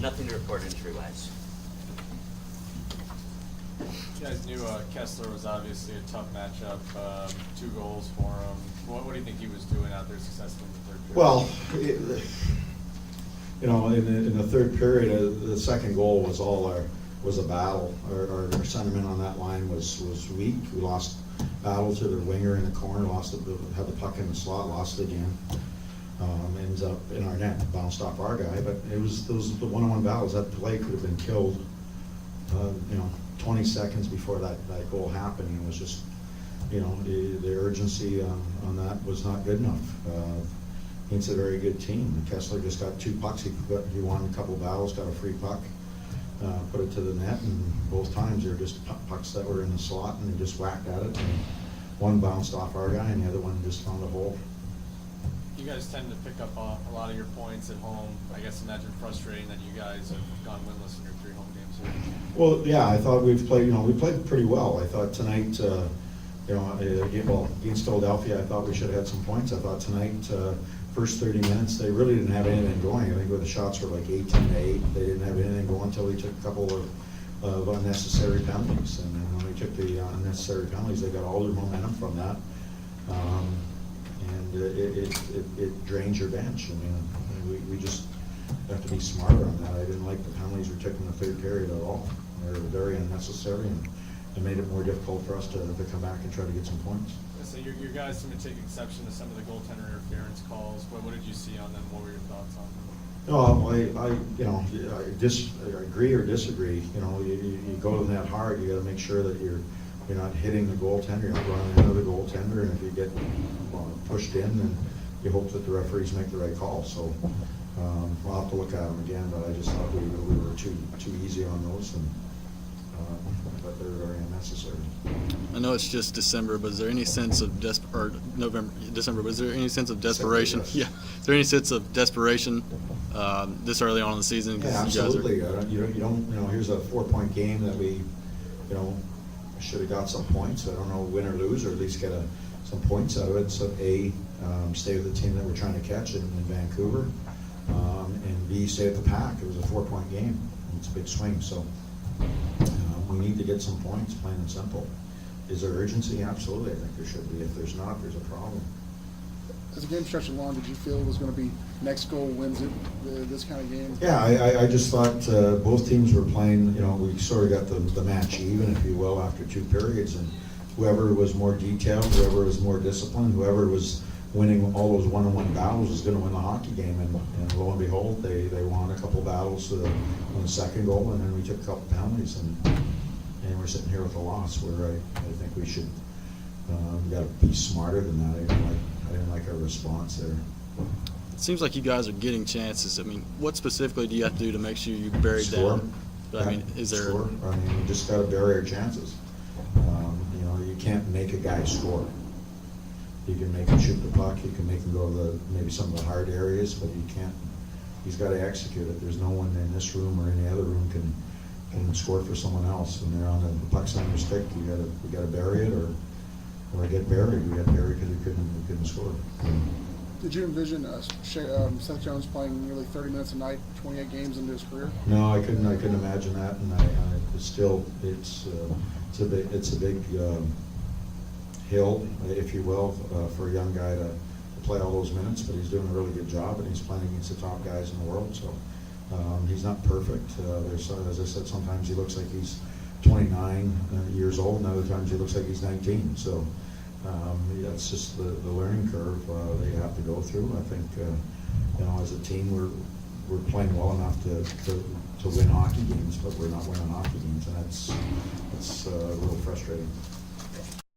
nothing to report injury-wise. You guys knew Kessler was obviously a tough matchup. 2 goals for him. What do you think he was doing out there successfully in the third period? Well, in the third period, the second goal was a battle. Our centerman on that line was weak. We lost battle to the winger in the corner, had the puck in the slot, lost it again. Ends up in our net, bounced off our guy. But those the one-on-one battles. That play could have been killed. 20 seconds before that goal happened. It was just, the urgency on that was not good enough. It's a very good team. Kessler just got 2 pucks. He won a couple of battles, got a free puck, put it to the net, and both times they were just pucks that were in the slot, and they just whacked at it. And one bounced off our guy, and the other one just found a hole. You guys tend to pick up a lot of your points at home. I guess imagine frustrating that you guys have gone winless in your 3 home games here. Well, yeah, I thought we played pretty well. I thought tonight, against Philadelphia, I thought we should have had some points. I thought tonight, first 30 minutes, they really didn't have anything going. I think the shots were like 18-8. They didn't have anything going until we took a couple of unnecessary penalties. And then when we took the unnecessary penalties, they got all their momentum from that. And it drains your bench. I mean, we just have to be smarter on that. I didn't like the penalties we took in the third period at all. They were very unnecessary, and it made it more difficult for us to come back and try to get some points. So your guys seem to take exception to some of the goaltender interference calls. What did you see on them? What were your thoughts on them? I agree or disagree. You go to the net hard. You got to make sure that you're not hitting the goaltender. You're not running into the goaltender, and if you get pushed in, then you hope that the referees make the right call. So we'll have to look at them again. But I just thought we were too easy on those, and but they're very unnecessary. I know it's just December, but is there any sense of December? But is there any sense of desperation? Yes. Yeah. Is there any sense of desperation this early on in the season? Yeah, absolutely. You don't. Here's a 4-point game that we, should have got some points. I don't know, win or lose, or at least get some points out of it. So stay with the team that we're trying to catch in Vancouver, and B, stay at the pack. It was a 4-point game. It's a big swing, so we need to get some points, plain and simple. Is there urgency? Absolutely. I think there should be. If there's not, there's a problem. As the game stretched along, did you feel it was going to be next goal wins it, this kind of game? Yeah, I just thought both teams were playing, we sort of got the match even, if you will, after 2 periods, and whoever was more detailed, whoever was more disciplined, whoever was winning all those one-on-one battles was going to win the hockey game, and lo and behold, they won a couple battles on the second goal, and then we took a couple penalties, and we're sitting here with a loss where I think we should, we got to be smarter than that. I didn't like our response there. It seems like you guys are getting chances. I mean, what specifically do you have to do to make sure you bury Score. down? But, I mean, is there? Score. I mean, we just got to bury our chances. You can't make a guy score. You can make him shoot the puck. You can make him go to maybe some of the hard areas, but you can't. He's got to execute it. There's no one in this room or any other room can score for someone else. When they're on the puck's on your stick, we got to bury it or get buried. We got buried because we couldn't score. Did you envision Seth Jones playing nearly 30 minutes a night, 28 games into his career? No, I couldn't imagine that, and it's a big hill, if you will, for a young guy to play all those minutes. But he's doing a really good job, and he's playing against the top guys in the world. So he's not perfect. As I said, sometimes he looks like he's 29 years old, and other times he looks like he's 19. So that's just the learning curve that you have to go through. I think as a team we're playing well enough to win hockey games, but we're not winning hockey games, and that's a little frustrating.